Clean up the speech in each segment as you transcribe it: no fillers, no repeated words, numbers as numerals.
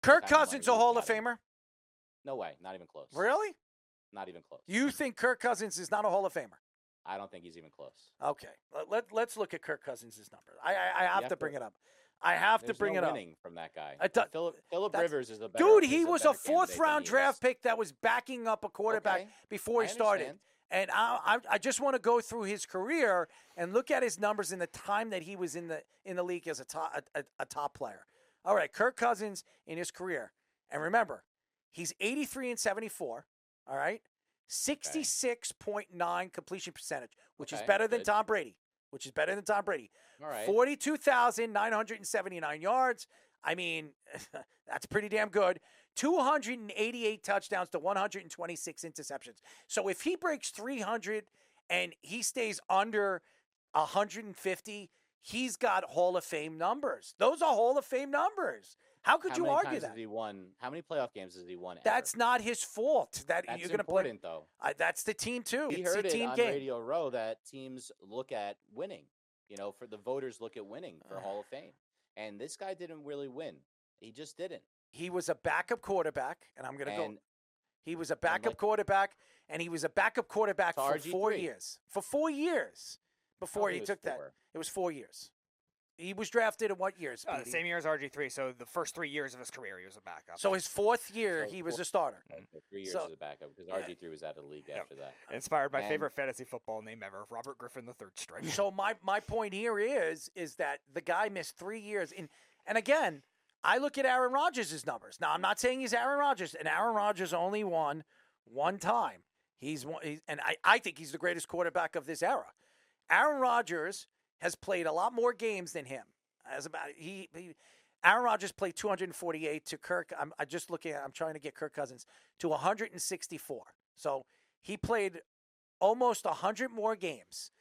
Kirk Cousins a Hall of Famer? No way. Not even close. Really? Not even close. You think Kirk Cousins is not a Hall of Famer? I don't think he's even close. Okay. Let's look at Kirk Cousins' number. I have to bring it up. I have to bring it up. Winning from that guy. Philip Rivers is a better. Dude, he was a fourth-round draft pick that was backing up a quarterback before he started. And I just want to go through his career and look at his numbers in the time that he was in the league as a top player. All right, Kirk Cousins in his career. And remember, he's 83 and 74, all right? 66.9 completion percentage, which is better than Tom Brady. All right. 42,979 yards. I mean, that's pretty damn good. 288 touchdowns to 126 interceptions. So if he breaks 300 and he stays under 150, he's got Hall of Fame numbers. Those are Hall of Fame numbers. How could you argue that? How many playoff games has he won? That's not his fault. That's you're going important, though. That's the team, too. He heard it on Radio Row that teams look at winning. For the voters look at winning for Hall of Fame. And this guy didn't really win. He just didn't. He was a backup quarterback, and I'm going to go. He was a backup quarterback, and he was a backup quarterback for RG3. 4 years. For 4 years before he took that. It was 4 years. He was drafted in what years? The same year as RG3. So the first 3 years of his career, he was a backup. So his fourth year, he was a starter. 3 years as a backup because RG3 was out of the league after that. Inspired by favorite fantasy football name ever, Robert Griffin, the third string. So my point here is that the guy missed 3 years. And again, I look at Aaron Rodgers' numbers. Now, I'm not saying he's Aaron Rodgers, and Aaron Rodgers only won one time. And I think he's the greatest quarterback of this era. Aaron Rodgers has played a lot more games than him. Aaron Rodgers played 248 to Kirk. I'm trying to get Kirk Cousins to 164. So he played almost 100 more games.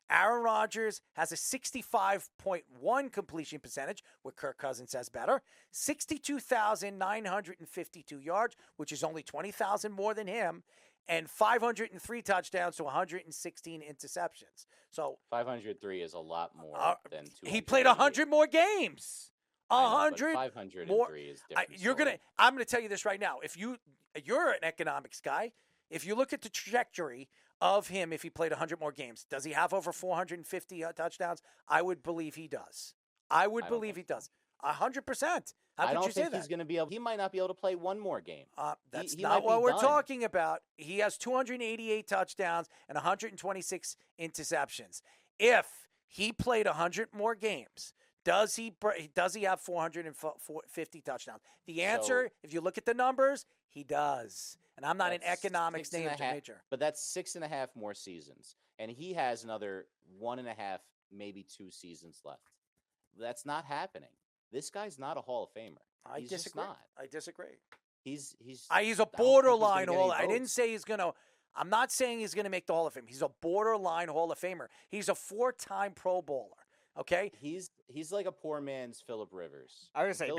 Aaron Rodgers has a 65.1 completion percentage, where Kirk Cousins has better. 62,952 yards, which is only 20,000 more than him. And 503 touchdowns to 116 interceptions. So 503 is a lot more than 200. He played 100 more games. 100 503 more. Is different. I'm gonna tell you this right now. If you're an economics guy, if you look at the trajectory of him, if he played 100 more games, does he have over 450 touchdowns? I would believe he does. I would believe he does. 100%. I don't think he's going to be able. He might not be able to play one more game. That's not what we're talking about. He has 288 touchdowns and 126 interceptions. If he played 100 more games, does he have 450 touchdowns? The answer, if you look at the numbers, he does. And I'm not an economics major. But that's 6.5 more seasons, and he has another 1.5, maybe 2 seasons left. That's not happening. This guy's not a Hall of Famer. He's disagree. Just not. I disagree. He's a borderline Hall. I didn't say he's gonna. I'm not saying he's gonna make the Hall of Fame. He's a borderline Hall of Famer. He's a 4-time Pro Bowler. Okay. He's like a poor man's Philip Rivers. I was gonna say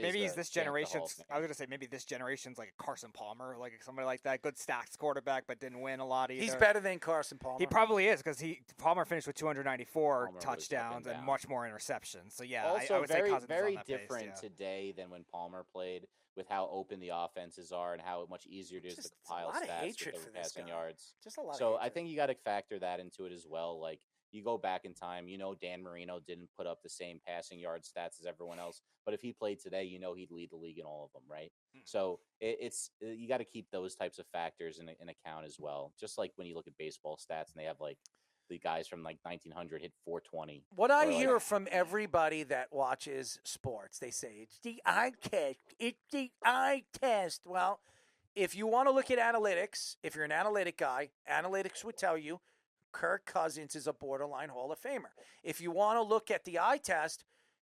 maybe he's this generation's. I was gonna say maybe this generation's like a Carson Palmer, like somebody like that. Good stats quarterback, but didn't win a lot either. He's better than Carson Palmer. He probably is because Palmer finished with 294 touchdowns and much more interceptions. So yeah, also I would very say Cousins very is on that different pace, today than when Palmer played, with how open the offenses are and how much easier it is to compile stats with the passing yards. Just a lot. So I think you got to factor that into it as well. Like, you go back in time, Dan Marino didn't put up the same passing yard stats as everyone else, but if he played today, he'd lead the league in all of them, right? So it's you got to keep those types of factors in account as well. Just like when you look at baseball stats and they have like the guys from like 1900 hit 420. What I hear from everybody that watches sports, they say it's the eye test. It's the eye test. Well, if you want to look at analytics, if you're an analytic guy, analytics would tell you Kirk Cousins is a borderline Hall of Famer. If you want to look at the eye test,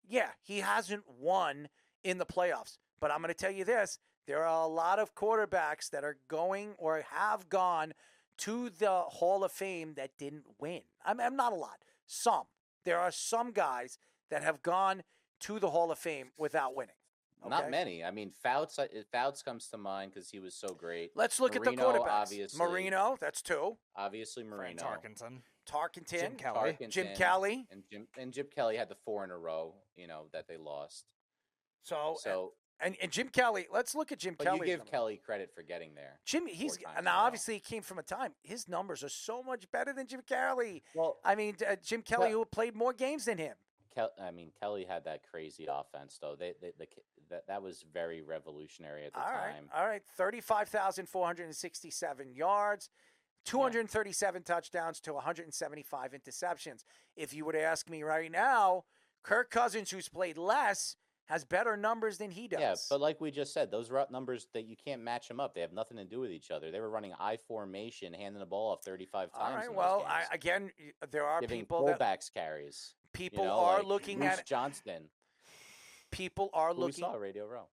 yeah, he hasn't won in the playoffs. But I'm going to tell you this, there are a lot of quarterbacks that are going or have gone to the Hall of Fame that didn't win. I'm not a lot. Some. There are some guys that have gone to the Hall of Fame without winning. Okay? Not many. I mean, Fouts comes to mind because he was so great. Let's look Marino, at the quarterbacks. Obviously. Marino, that's 2. Obviously, Marino. Tarkenton. Jim Kelly. And Jim Kelly had the 4 in a row, that they lost. So And Jim Kelly, let's look at Jim But Kelly. you give Kelly credit for getting there. Jim, he's now obviously he came from a time. His numbers are so much better than Jim Kelly. Well, I mean, Jim Kelly, who played more games than him. Kelly had that crazy offense, though. That was very revolutionary at the time. All right, 35,467 yards, 237 touchdowns to 175 interceptions. If you were to ask me right now, Kirk Cousins, who's played less, has better numbers than he does. Yeah, but like we just said, those numbers that you can't match them up. They have nothing to do with each other. They were running I formation, handing the ball off 35 times. All right. Well, again, there are giving people fullbacks carries. People are like looking Bruce at Johnston. People are looking. We saw Radio Row.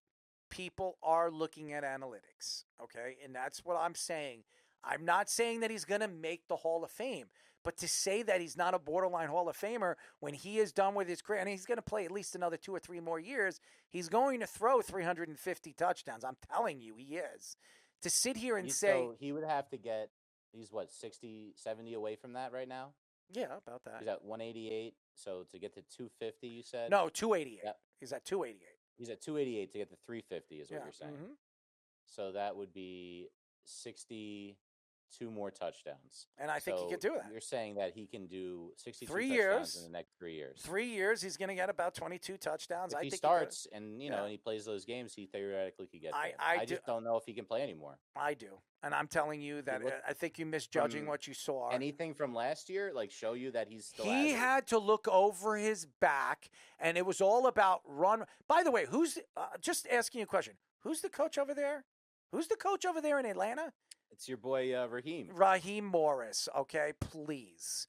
People are looking at analytics. Okay, and that's what I'm saying. I'm not saying that he's going to make the Hall of Fame, but to say that he's not a borderline Hall of Famer when he is done with his career, and he's going to play at least another 2 or 3 more years, he's going to throw 350 touchdowns. I'm telling you, he is. To sit here and say... So he would have to get, he's what, 60, 70 away from that right now? Yeah, about that. He's at 188, so to get to 250, you said? No, 288. Yeah. He's at 288. He's at 288 to get to 350 is what you're saying. Mm-hmm. So that would be 62 more touchdowns. And I think he could do that. You're saying that he can do 62 touchdowns in the next 3 years. 3 years, he's going to get about 22 touchdowns. If he starts and and he plays those games, he theoretically could get there. I just don't know if he can play anymore. I do. And I'm telling you that I think you're misjudging what you saw. Anything from last year, show you that he's still He had to look over his back, and it was all about run. By the way, just asking you a question. Who's the coach over there? Who's the coach over there in Atlanta? It's your boy, Raheem. Raheem Morris, okay? Please.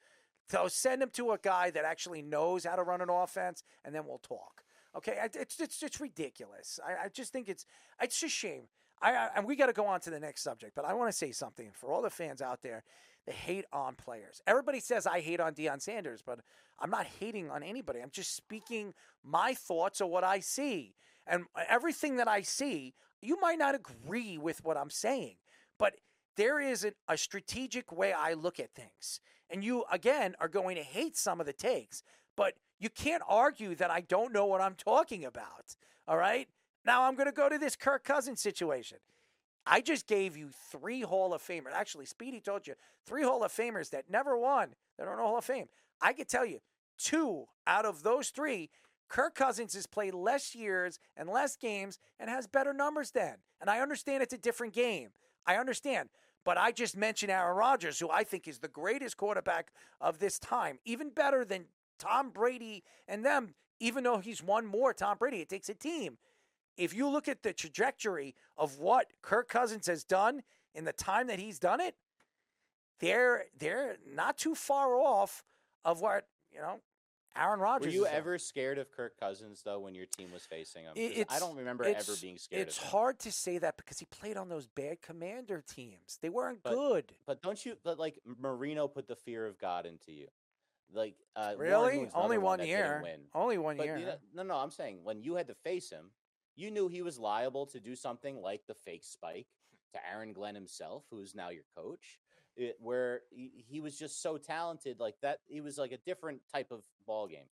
So send him to a guy that actually knows how to run an offense, and then we'll talk. Okay? It's ridiculous. I just think it's a shame. And we got to go on to the next subject, but I want to say something for all the fans out there that hate on players. Everybody says I hate on Deion Sanders, but I'm not hating on anybody. I'm just speaking my thoughts of what I see. And everything that I see, you might not agree with what I'm saying, but there is a strategic way I look at things. And you, again, are going to hate some of the takes, but you can't argue that I don't know what I'm talking about, all right? Now I'm going to go to this Kirk Cousins situation. I just gave you 3 Hall of Famers. Actually, Speedy told you 3 Hall of Famers that never won, that are in the Hall of Fame. I could tell you 2 out of those 3, Kirk Cousins has played less years and less games and has better numbers than. And I understand it's a different game. I understand. But I just mentioned Aaron Rodgers, who I think is the greatest quarterback of this time, even better than Tom Brady and them, even though he's won more Tom Brady. It takes a team. If you look at the trajectory of what Kirk Cousins has done in the time that he's done it, they're not too far off of what, Aaron Rodgers. Were you ever scared of Kirk Cousins, though, when your team was facing him? I don't remember ever being scared of him. It's hard to say that because he played on those bad Commander teams. They weren't good. But Marino put the fear of God into you. Really? Only 1 year. Only 1 year. No, I'm saying when you had to face him, you knew he was liable to do something like the fake spike to Aaron Glenn himself, who is now your coach, where he was just so talented like that. He was like a different type of ball game.